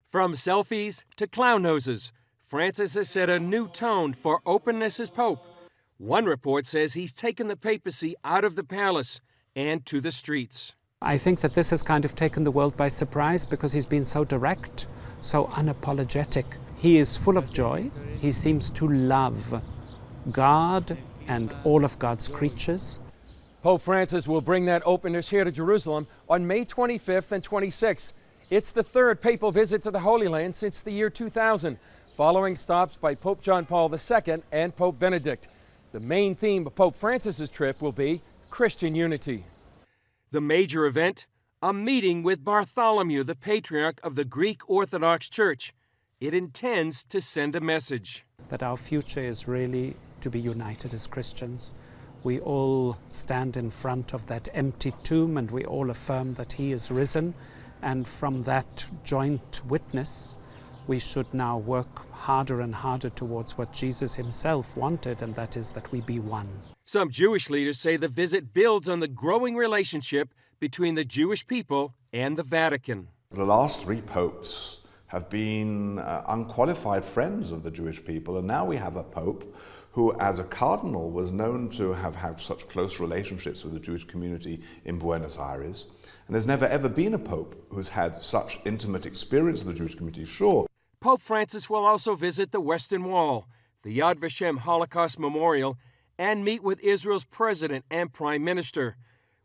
From selfies to clown noses, Francis has set a new tone for openness as Pope. One report says he's taken the papacy out of the palace and to the streets. I think that this has kind of taken the world by surprise because he's been so direct, so unapologetic. He is full of joy. He seems to love God and all of God's creatures. Pope Francis will bring that openness here to Jerusalem on May 25th and 26th. It's the third papal visit to the Holy Land since the year 2000, following stops by Pope John Paul II and Pope Benedict. The main theme of Pope Francis's trip will be Christian unity. The major event, a meeting with Bartholomew, the patriarch of the Greek Orthodox Church. It intends to send a message. That our future is really to be united as Christians. We all stand in front of that empty tomb and we all affirm that he is risen. And from that joint witness, we should now work harder and harder towards what Jesus himself wanted, and that is that we be one. Some Jewish leaders say the visit builds on the growing relationship between the Jewish people and the Vatican. The last three popes have been unqualified friends of the Jewish people, and now we have a pope who, as a cardinal, was known to have had such close relationships with the Jewish community in Buenos Aires. And there's never ever been a pope who's had such intimate experience of the Jewish community, sure. Pope Francis will also visit the Western Wall, the Yad Vashem Holocaust Memorial, and meet with Israel's president and prime minister.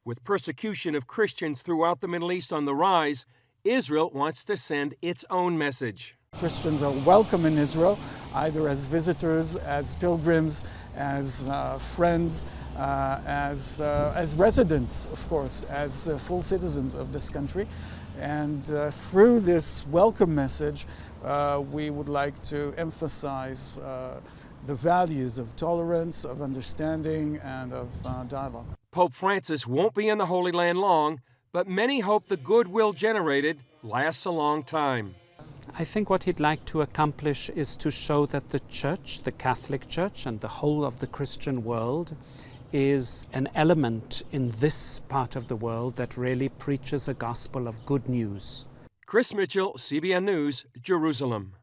With persecution of Christians throughout the Middle East on the rise, Israel wants to send its own message. Christians are welcome in Israel, either as visitors, as pilgrims, as friends, as residents, of course, as full citizens of this country. And through this welcome message, we would like to emphasize the values of tolerance, of understanding, and of dialogue. Pope Francis won't be in the Holy Land long, but many hope the goodwill generated lasts a long time. I think what he'd like to accomplish is to show that the Church, the Catholic Church, and the whole of the Christian world is an element in this part of the world that really preaches a gospel of good news. Chris Mitchell, CBN News, Jerusalem.